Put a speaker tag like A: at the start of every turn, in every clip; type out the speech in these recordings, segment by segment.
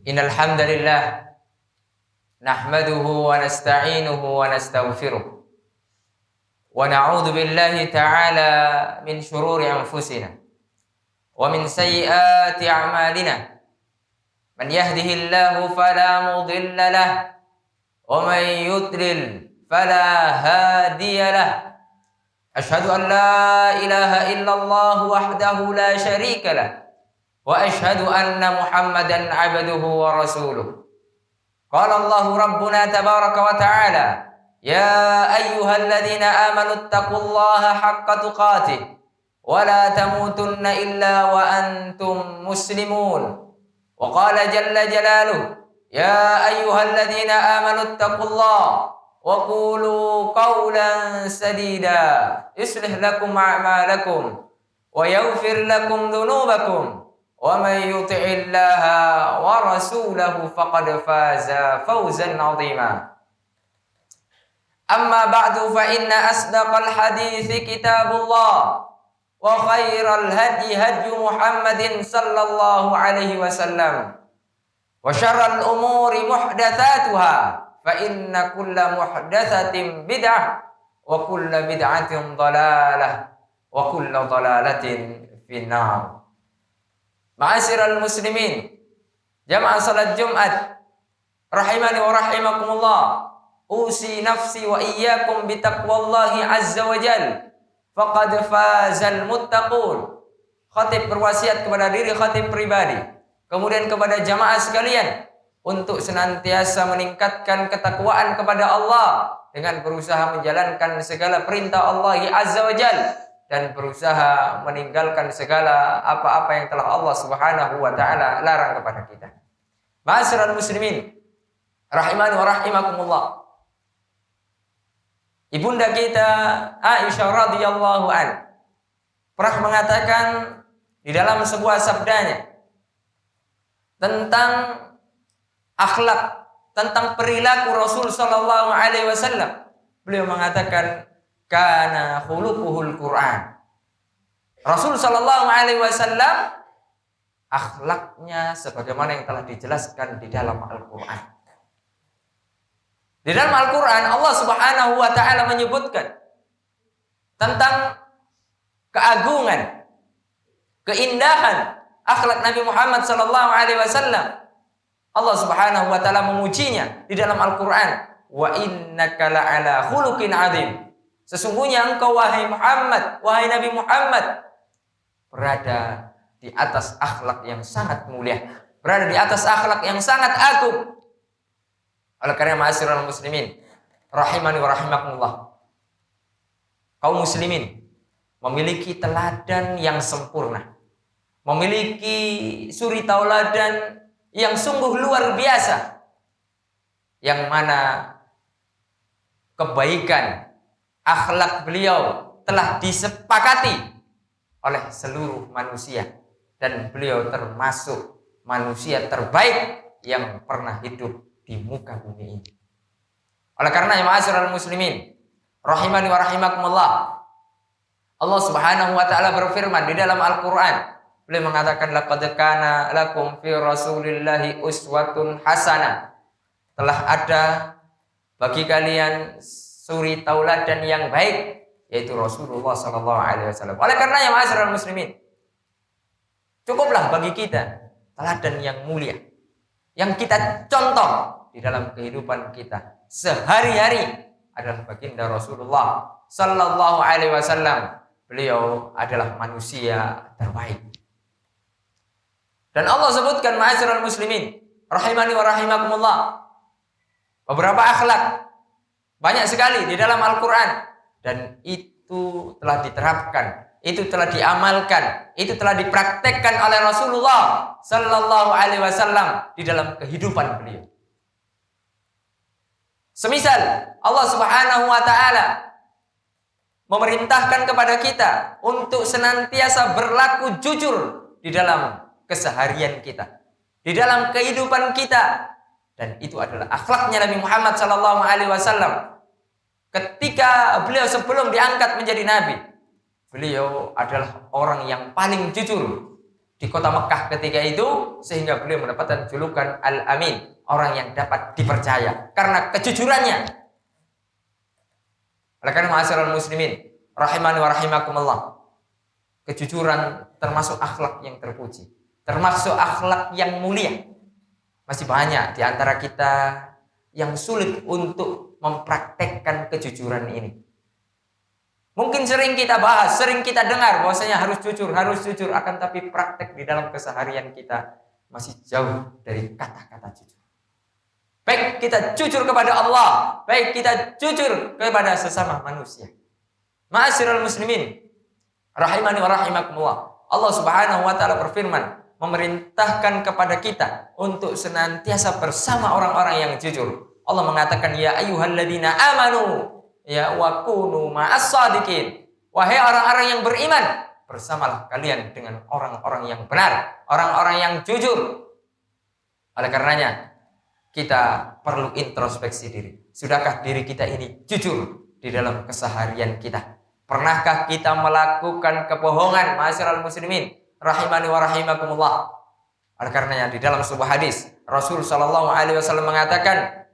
A: Innal hamdalillah nahmaduhu wa nasta'inuhu wa nastaghfiruh wa na'udzu billahi ta'ala min shururi anfusina wa min sayyiati a'malina. Man yahdihillahu fala mudilla lahu wa man yudlil fala hadiya lahu. Ashhadu an la ilaha illallah wahdahu la syarika lahu wa ashhadu anna Muhammadan 'abduhu wa rasuluh. Qala Allahu rabbuna tabaraka wa ta'ala, ya ayyuhalladzina amanu taqullaha haqqa tuqatih wa la tamutunna illa wa antum muslimun. Wa qala jalla jalaluhu, ya ayyuhalladzina amanu taqullaha wa qulu qawlan sadida yuslih lakum a'malakum wa yaghfir lakum dhunubakum wa man yuti'illaha wa rasulahu faqad faza fawzan 'azima. Amma ba'du fa inna asdaqal hadithi kitabullah wa khairal hadi hadi Muhammadin sallallahu alaihi wasallam wa syarral umuri muhdatsatuha fa inna kulla muhdatsatin bid'ah wa kulla bid'atin dhalalah wa kulla dhalalatin finnar. Ma'asyiral muslimin, jamaah salat Jumat rahimani wa rahimakumullah, usi nafsi wa iyyakum bitaqwallahi azza wa jalla faqad fazal muttaqun. Khatib berwasiat kepada diri khatib pribadi, kemudian kepada jamaah sekalian untuk senantiasa meningkatkan ketakwaan kepada Allah dengan berusaha menjalankan segala perintah Allah azza wa jalla dan berusaha meninggalkan segala apa-apa yang telah Allah Subhanahu wa taala larang kepada kita. Ma'asyiral muslimin rahimani wa rahimakumullah. Ibunda kita Aisyah radhiyallahu an pernah mengatakan di dalam sebuah sabdanya tentang akhlak, tentang perilaku Rasul sallallahu alaihi wasallam. Beliau mengatakan kana khuluquhul Quran. Rasul sallallahu alaihi wasallam akhlaknya sebagaimana yang telah dijelaskan di dalam Al-Qur'an. Di dalam Al-Qur'an Allah Subhanahu wa taala menyebutkan tentang keagungan, keindahan akhlak Nabi Muhammad sallallahu alaihi wasallam. Allah Subhanahu wa taala memujinya di dalam Al-Qur'an, wa innaka la'ala khuluqin 'adzim. Sesungguhnya engkau wahai Muhammad, wahai Nabi Muhammad, berada di atas akhlak yang sangat mulia, berada di atas akhlak yang sangat agung. Oleh karena ma'asyiral muslimin rahimani wa rahimakumullah, kaum muslimin memiliki teladan yang sempurna, memiliki suri tauladan yang sungguh luar biasa, yang mana kebaikan akhlak beliau telah disepakati oleh seluruh manusia dan beliau termasuk manusia terbaik yang pernah hidup di muka bumi ini. Oleh karena ma'asyiral muslimin rahimani wa rahimakumullah, Allah Subhanahu wa taala berfirman di dalam Al-Qur'an, beliau mengatakan laqad kana lakum fi rasulillahi uswatun hasanah. Telah ada bagi kalian suri tauladan yang baik, yaitu Rasulullah sallallahu alaihi wasallam. Oleh karena ma'asyiral muslimin, cukuplah bagi kita teladan yang mulia yang kita contoh di dalam kehidupan kita sehari-hari adalah baginda Rasulullah sallallahu alaihi wasallam. Beliau adalah manusia terbaik. Dan Allah sebutkan ma'asyiral muslimin rahimani wa rahimakumullah, beberapa akhlak banyak sekali di dalam Al-Qur'an, dan itu telah diterapkan, itu telah diamalkan, itu telah dipraktekkan oleh Rasulullah sallallahu alaihi wasallam di dalam kehidupan beliau. Semisal Allah Subhanahu wa taala memerintahkan kepada kita untuk senantiasa berlaku jujur di dalam keseharian kita, di dalam kehidupan kita, dan itu adalah akhlaknya Nabi Muhammad sallallahu alaihi wasallam. Ketika beliau sebelum diangkat menjadi nabi, beliau adalah orang yang paling jujur di kota Mekah ketika itu, sehingga beliau mendapatkan julukan Al-Amin, orang yang dapat dipercaya karena kejujurannya. Oleh karena ma'asyiral muslimin rahimani wa rahimakumullah, kejujuran termasuk akhlak yang terpuji, termasuk akhlak yang mulia. Masih banyak di antara kita yang sulit untuk mempraktekkan kejujuran ini. Mungkin sering kita bahas, sering kita dengar bahwasanya harus jujur, akan tapi praktek di dalam keseharian kita masih jauh dari kata-kata jujur. Baik kita jujur kepada Allah, baik kita jujur kepada sesama manusia. Ma'asyiral muslimin rahimani wa rahimakumullah, Allah Subhanahu wa taala berfirman, memerintahkan kepada kita untuk senantiasa bersama orang-orang yang jujur. Allah mengatakan, ya ayyuhalladzina amanu ya wa kunu ma'as shadiqin. Wahai orang-orang yang beriman, bersamalah kalian dengan orang-orang yang benar, orang-orang yang jujur. Oleh karenanya kita perlu introspeksi diri. Sudahkah diri kita ini jujur di dalam keseharian kita? Pernahkah kita melakukan kebohongan, ma'asyiral muslimin rahimani wa rahimakumullah? Oleh karenanya di dalam sebuah hadis Rasul sallallahu alaihi wasallam mengatakan,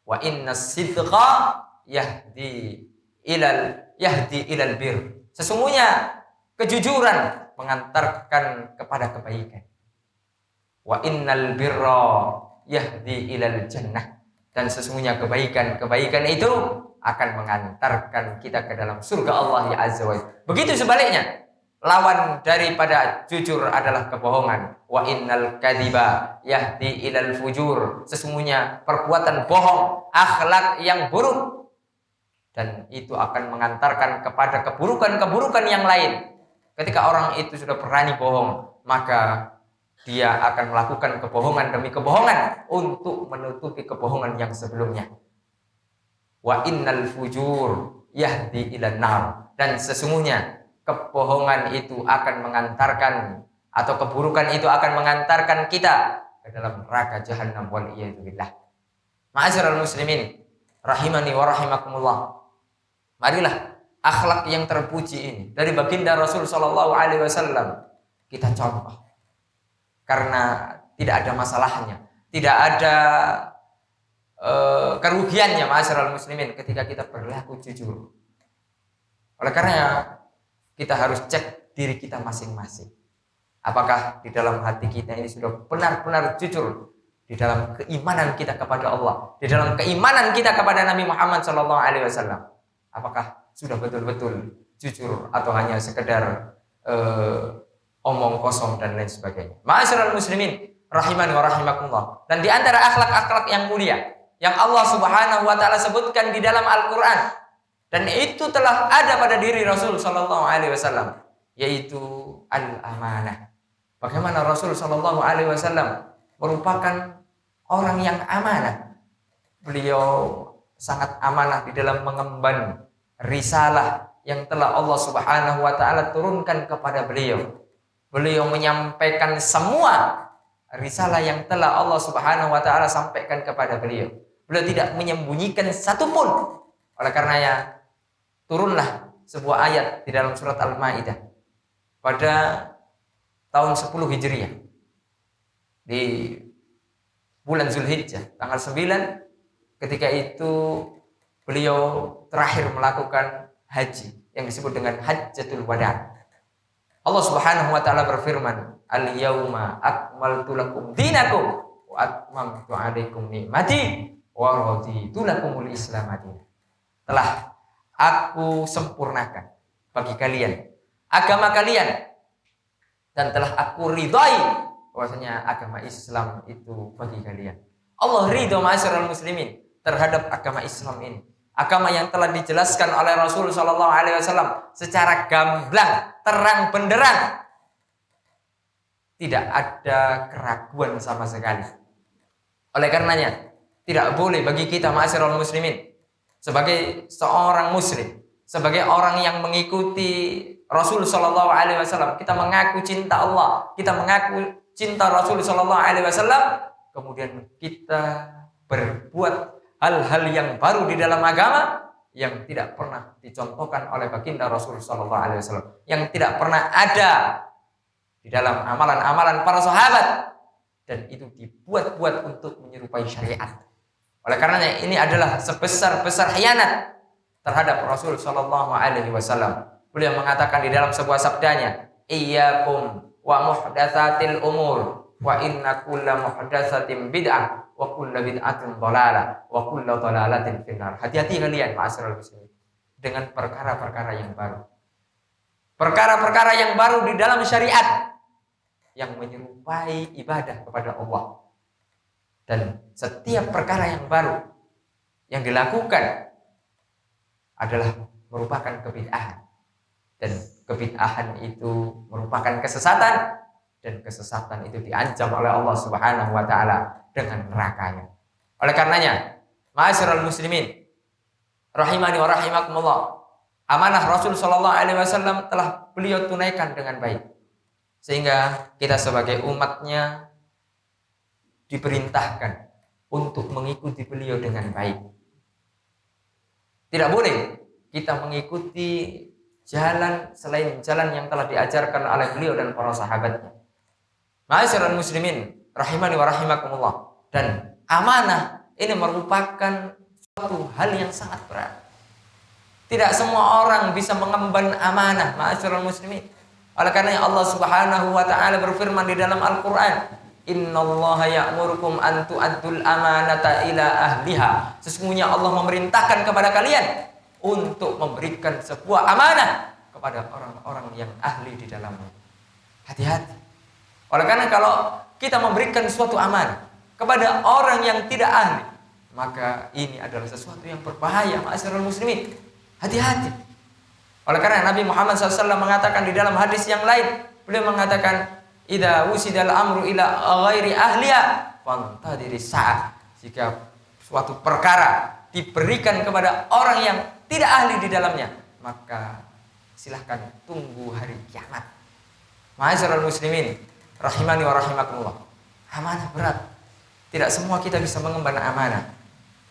A: wa innas sidqa yahdi ilal bir. Sesungguhnya kejujuran mengantarkan kepada kebaikan. Wa innal birra yahdi ilal jannah. Dan sesungguhnya kebaikan itu akan mengantarkan kita ke dalam surga Allah ya azza wa jalla. Begitu sebaliknya, lawan daripada jujur adalah kebohongan. Wa innal kadhiba yahdi ilal fujur. Sesungguhnya perbuatan bohong, akhlak yang buruk, dan itu akan mengantarkan kepada keburukan-keburukan yang lain. Ketika orang itu sudah berani bohong, maka dia akan melakukan kebohongan demi kebohongan untuk menutupi kebohongan yang sebelumnya. Wa innal fujur yahdi ilan nar. Dan sesungguhnya kebohongan itu akan mengantarkan, atau keburukan itu akan mengantarkan kita ke dalam neraka jahannam wal iyadu billah. Ma'asyiral muslimin rahimani wa rahimakumullah, marilah akhlak yang terpuji ini dari baginda Rasul sallallahu alaihi wasallam kita contoh. Karena tidak ada masalahnya, tidak ada kerugiannya ma'asyiral muslimin ketika kita berlaku jujur. Oleh karena kita harus cek diri kita masing-masing. Apakah di dalam hati kita ini sudah benar-benar jujur di dalam keimanan kita kepada Allah, di dalam keimanan kita kepada Nabi Muhammad sallallahu alaihi wasallam. Apakah sudah betul-betul jujur atau hanya sekedar omong kosong dan lain sebagainya. Ma'asyiral muslimin rahimani wa rahimakumullah. Dan di antara akhlak-akhlak yang mulia yang Allah Subhanahu wa taala sebutkan di dalam Al-Qur'an, dan itu telah ada pada diri Rasul sallallahu alaihi wasallam, yaitu al-amanah. Bagaimana Rasul sallallahu alaihi wasallam merupakan orang yang amanah. Beliau sangat amanah di dalam mengemban risalah yang telah Allah Subhanahu wa taala turunkan kepada beliau. Beliau menyampaikan semua risalah yang telah Allah Subhanahu wa taala sampaikan kepada beliau. Beliau tidak menyembunyikan satupun. Oleh karenanya turunlah sebuah ayat di dalam surat Al-Maidah pada tahun 10 Hijriah di bulan Zulhijjah tanggal 9, ketika itu beliau terakhir melakukan haji yang disebut dengan Hajjatul Wada. Allah Subhanahu wa taala berfirman, "Al-yauma akmaltu lakum dinakum wa atmamtu 'alaikum ni'mati wa raditu lakumul Islam madinah." Telah aku sempurnakan bagi kalian agama kalian, dan telah aku ridhai bahwasanya agama Islam itu bagi kalian. Allah ridho ma'asyiral muslimin terhadap agama Islam ini. Agama yang telah dijelaskan oleh Rasul sallallahu alaihi wasallam secara gamblang, terang benderang. Tidak ada keraguan sama sekali. Oleh karenanya, tidak boleh bagi kita ma'asyiral muslimin sebagai seorang muslim, sebagai orang yang mengikuti Rasul sallallahu alaihi wasallam, kita mengaku cinta Allah, kita mengaku cinta Rasul sallallahu alaihi wasallam, kemudian kita berbuat hal-hal yang baru di dalam agama yang tidak pernah dicontohkan oleh baginda Rasul sallallahu alaihi wasallam, yang tidak pernah ada di dalam amalan-amalan para sahabat, dan itu dibuat-buat untuk menyerupai syariat. Oleh karenanya ini adalah sebesar-besar khianat terhadap Rasul Shallallahu Alaihi Wasallam. Beliau mengatakan di dalam sebuah sabdanya, "Iyyakum wa muhdatsatil umur, wa inna kulla muhdatsatin bid'ah, wa kulla bid'atin dhalalah, wa kulla dhalalatin finnar." Hati-hati kalian, ma'asyiral muslimin, dengan perkara-perkara yang baru. Perkara-perkara yang baru di dalam syariat yang menyerupai ibadah kepada Allah. Dan setiap perkara yang baru yang dilakukan adalah merupakan kebid'ahan, dan kebid'ahan itu merupakan kesesatan, dan kesesatan itu diancam oleh Allah Subhanahu wa taala dengan nerakanya. Oleh karenanya, ma'asyiral muslimin rahimani wa rahimakumullah, amanah Rasul sallallahu alaihi wasallam telah beliau tunaikan dengan baik, sehingga kita sebagai umatnya diperintahkan untuk mengikuti beliau dengan baik. Tidak boleh kita mengikuti jalan selain jalan yang telah diajarkan oleh beliau dan para sahabatnya. Ma'asyiral muslimin rahimani wa rahimakumullah, dan amanah ini merupakan suatu hal yang sangat berat. Tidak semua orang bisa mengemban amanah, ma'asyiral muslimin. Oleh karena Allah Subhanahu wa taala berfirman di dalam Al-Qur'an, "Innallaha ya'murukum an tu'addul amanata ila ahliha." Sesungguhnya Allah memerintahkan kepada kalian untuk memberikan sebuah amanah kepada orang-orang yang ahli di dalamnya. Hati-hati. Oleh karena kalau kita memberikan suatu amanah kepada orang yang tidak ahli, maka ini adalah sesuatu yang berbahaya, ma'asyiral muslimin. Hati-hati. Oleh karena Nabi Muhammad SAW mengatakan di dalam hadis yang lain, beliau mengatakan, "Idza wusidal amru ila ghairi ahliya fantadiri sa'ah." Jika suatu perkara diberikan kepada orang yang tidak ahli di dalamnya, maka silahkan tunggu hari kiamat. Ma'asyiral muslimin rahimani wa rahimakumullah, amanah berat. Tidak semua kita bisa mengemban amanah.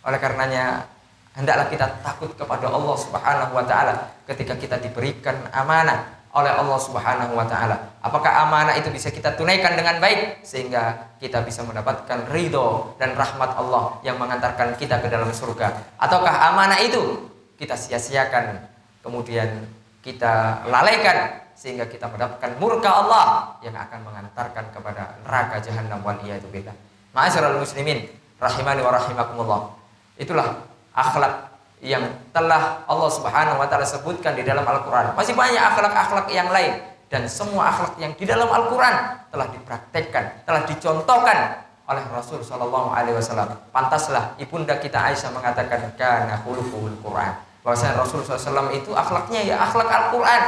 A: Oleh karenanya hendaklah kita takut kepada Allah Subhanahu wa taala ketika kita diberikan amanah oleh Allah Subhanahu wa taala. Apakah amanah itu bisa kita tunaikan dengan baik sehingga kita bisa mendapatkan ridho dan rahmat Allah yang mengantarkan kita ke dalam surga, ataukah amanah itu kita sia-siakan kemudian kita lalaikan sehingga kita mendapatkan murka Allah yang akan mengantarkan kepada neraka jahanam wal iyadu billah. Ma'asyiral muslimin rahimani wa rahimakumullah, itulah akhlak yang telah Allah Subhanahu wa taala sebutkan di dalam Al-Qur'an. Masih banyak akhlak-akhlak yang lain, dan semua akhlak yang di dalam Al-Qur'an telah dipraktekkan, telah dicontohkan oleh Rasul sallallahu alaihi wasallam. Pantaslah ibunda kita Aisyah mengatakan kana khuluqul Qur'an, bahwasanya Rasul sallallahu alaihi wasallam itu akhlaknya ya akhlak Al-Qur'an.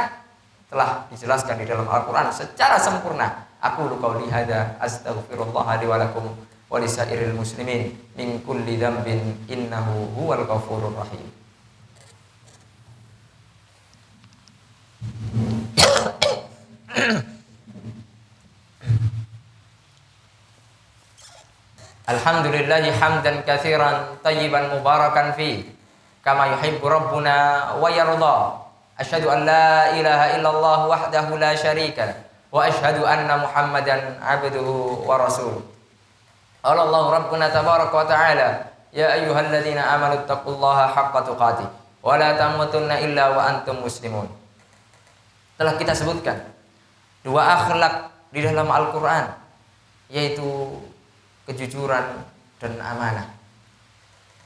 A: Telah dijelaskan di dalam Al-Qur'an secara sempurna. Aku qauli hada astaghfirullah li wa lakum wa lisairil muslimin min kulli dzambin innahu huwal ghafurur rahim. Alhamdulillahi hamdan katsiran tayyiban mubarakan fi kama yuhibbu rabbuna wa yarda. Asyhadu an la ilaha illallah wahdahu la syarika lah wa asyhadu anna Muhammadan abduhu wa rasuluh. Allah Rabbuna tabaraka wa ta'ala, ya ayyuhalladzina amanu taqullaha haqqa tuqatih wa la tamutunna illa wa antum muslimun. Telah kita sebutkan dua akhlak di dalam Al-Qur'an, yaitu kejujuran dan amanah.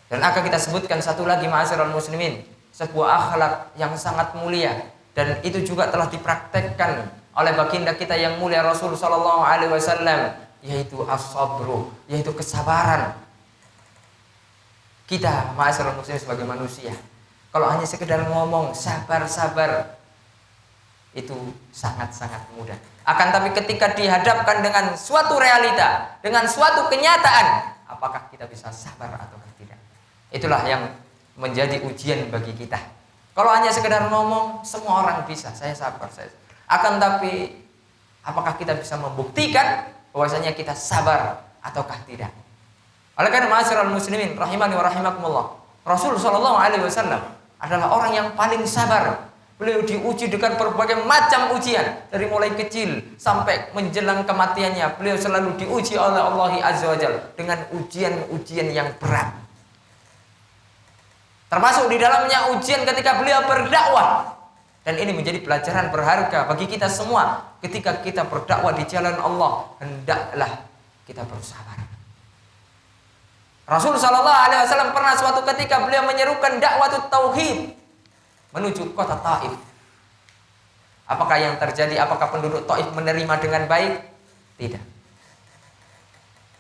A: Dan akan kita sebutkan satu lagi, ma'asyiral muslimin, sebuah akhlak yang sangat mulia, dan itu juga telah dipraktekkan oleh baginda kita yang mulia Rasul sallallahu alaihi wasallam, yaitu as-sabru, yaitu kesabaran. Kita ma'asyiral muslimin sebagai manusia, kalau hanya sekedar ngomong sabar-sabar itu sangat-sangat mudah. Akan tapi ketika dihadapkan dengan suatu realita, dengan suatu kenyataan, apakah kita bisa sabar atau tidak? Itulah yang menjadi ujian bagi kita. Kalau hanya sekedar ngomong, semua orang bisa, saya sabar, saya. Akan tapi apakah kita bisa membuktikan bahwasanya kita sabar ataukah tidak? Oleh karena ma'asyiral muslimin rahimani wa rahimakumullah, Rasul sallallahu alaihi wasallam adalah orang yang paling sabar Beliau diuji dengan berbagai macam ujian. Dari mulai kecil sampai menjelang kematiannya. Beliau selalu diuji oleh Allah Azza wa Jalla dengan ujian-ujian yang berat. Termasuk di dalamnya ujian ketika beliau berdakwah. Dan ini menjadi pelajaran berharga bagi kita semua. Ketika kita berdakwah di jalan Allah, hendaklah kita bersabar. Rasul sallallahu alaihi wasallam pernah suatu ketika beliau menyerukan dakwah tauhid menuju kota Taif. Apakah yang terjadi? Apakah penduduk Taif menerima dengan baik? Tidak.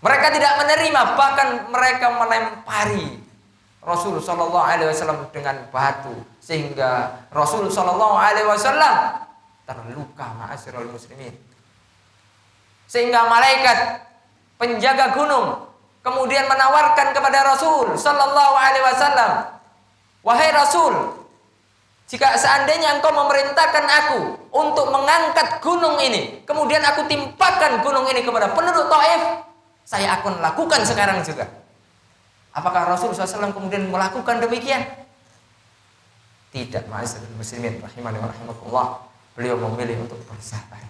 A: Mereka tidak menerima, bahkan mereka melempari Rasul sallallahu alaihi wasallam dengan batu sehingga Rasul sallallahu alaihi wasallam terluka, ma'asyiral muslimin. Sehingga malaikat penjaga gunung kemudian menawarkan kepada Rasul sallallahu alaihi wasallam, "Wahai Rasul, jika seandainya engkau memerintahkan aku untuk mengangkat gunung ini, kemudian aku timpakan gunung ini kepada penduduk Taif, saya akan lakukan sekarang juga." Apakah Rasul SAW kemudian melakukan demikian? Tidak, ma'asyiral muslimin rahimani wa rahimakumullah. Beliau memilih untuk bersabar.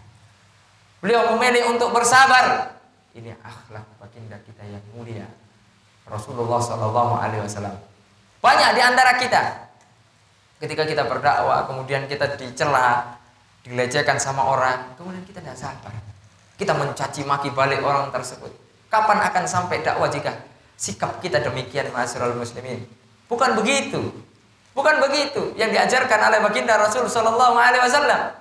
A: Beliau memilih untuk bersabar. Ini akhlak baginda kita yang mulia, Rasulullah SAW. Banyak di antara kita ketika kita berdakwah, kemudian kita dicela, dilecehkan sama orang, kemudian kita tidak sabar. Kita mencaci maki balik orang tersebut. Kapan akan sampai dakwah jika sikap kita demikian, ma'asyiral muslimin? Bukan begitu. Bukan begitu yang diajarkan oleh baginda Rasul sallallahu alaihi wasallam.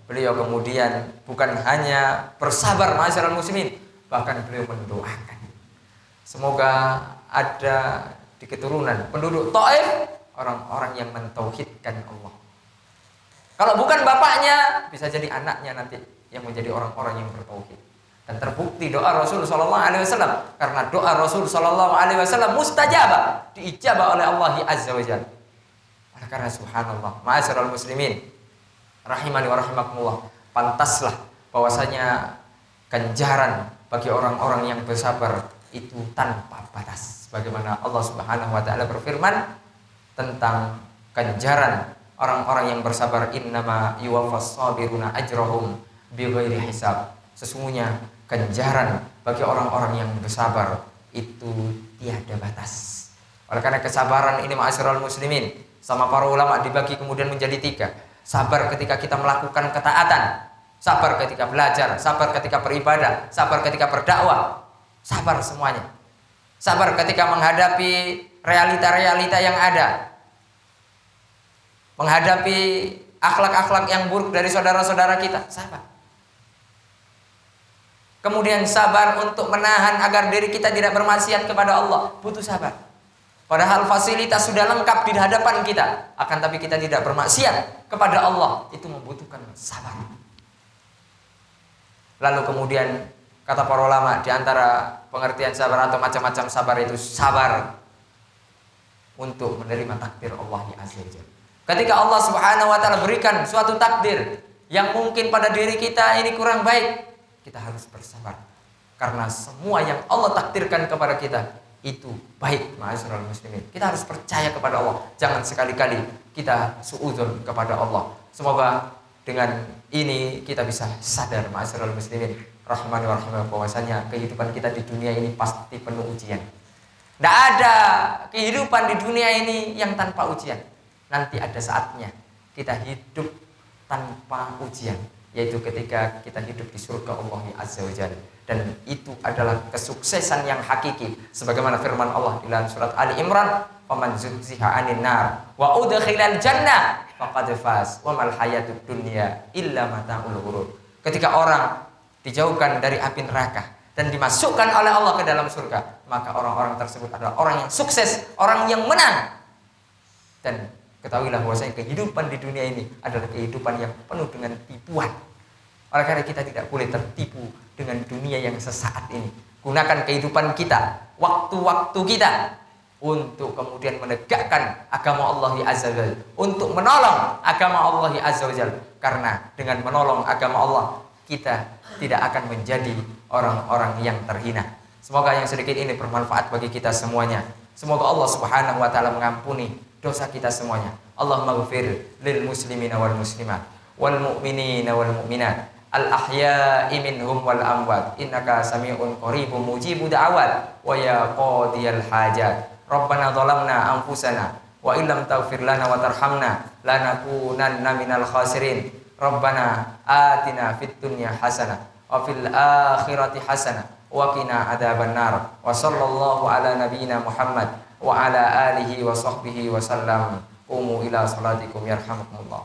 A: Beliau kemudian bukan hanya bersabar, ma'asyiral muslimin, bahkan beliau mendoakan semoga ada di keturunan penduduk Taif orang-orang yang mentauhidkan Allah. Kalau bukan bapaknya, bisa jadi anaknya nanti yang menjadi orang-orang yang bertauhid. Dan terbukti doa Rasul sallallahu alaihi wasallam, karena doa Rasul sallallahu alaihi wasallam mustajabah, diijabah oleh Allah Azza wa Jalla. Oleh karena subhanallah, ma'asyiral muslimin rahimani wa rahimakumullah, pantaslah bahwasanya ganjaran bagi orang-orang yang bersabar itu tanpa batas. Bagaimana Allah Subhanahu wa taala berfirman tentang ganjaran orang-orang yang bersabar, innama yuwaffas sabiruna ajrahum bighairi hisab. Sesungguhnya ganjaran bagi orang-orang yang bersabar itu tiada batas. Oleh karena kesabaran ini, ma'asyiral muslimin, sama para ulama dibagi kemudian menjadi 3. Sabar ketika kita melakukan ketaatan, sabar ketika belajar, sabar ketika beribadah, sabar ketika berdakwah, sabar semuanya. Sabar ketika menghadapi realita-realita yang ada, menghadapi akhlak-akhlak yang buruk dari saudara-saudara kita, sabar. Kemudian sabar untuk menahan agar diri kita tidak bermaksiat kepada Allah, butuh sabar. Padahal fasilitas sudah lengkap di hadapan kita, akan tapi kita tidak bermaksiat kepada Allah, itu membutuhkan sabar. Lalu kemudian kata para ulama, di antara pengertian sabar atau macam-macam sabar itu sabar untuk menerima takdir Allah Azza wa Jalla. Ketika Allah Subhanahu wa taala berikan suatu takdir yang mungkin pada diri kita ini kurang baik, kita harus bersabar. Karena semua yang Allah takdirkan kepada kita itu baik, ma'asyiral muslimin. Kita harus percaya kepada Allah. Jangan sekali-kali kita suudzon kepada Allah. Semoga dengan ini kita bisa sadar, ma'asyiral muslimin rahimani wa rahimakumullah, bahwasanya kehidupan kita di dunia ini pasti penuh ujian. Tidak ada kehidupan di dunia ini yang tanpa ujian. Nanti ada saatnya kita hidup tanpa ujian, yaitu ketika kita hidup di surga Allah Azza wa Jalla. Dan itu adalah kesuksesan yang hakiki, sebagaimana firman Allah di dalam surat Ali Imran, "Faman zuhziha 'anil nar wa udkhilal jannah faqad faz wa mal hayatud dunya illa mata'ul ghurur." Ketika orang dijauhkan dari api neraka dan dimasukkan oleh Allah ke dalam surga, maka orang-orang tersebut adalah orang yang sukses, orang yang menang. Dan ketahuilah bahwasanya kehidupan di dunia ini adalah kehidupan yang penuh dengan tipuan. Oleh karena kita tidak boleh tertipu dengan dunia yang sesaat ini. Gunakan kehidupan kita, waktu-waktu kita untuk kemudian menegakkan agama Allah Azza wa Jalla, untuk menolong agama Allah Azza wa Jalla. Karena dengan menolong agama Allah, kita tidak akan menjadi orang-orang yang terhina. Semoga yang sedikit ini bermanfaat bagi kita semuanya. Semoga Allah Subhanahu wa taala mengampuni dosa kita semuanya. Allahumma ighfir lil muslimina wal muslimat wal mu'minina wal mu'minat al ahya'i minhum wal amwat innaka sami'un qaribun mujibud da'awat wa ya qadiyal hajat. Rabbana zalamna anfusana wa illam taghfir lana wa tarhamna lanakunanna minal khasirin. Rabbana atina fid dunya hasanah wa fil akhirati hasanah wa qina adzabannar. Wa sallallahu ala nabiyyina Muhammad wa ala alihi wa sahbihi wa sallam. Qumu ila salatikum yarhamukumullah.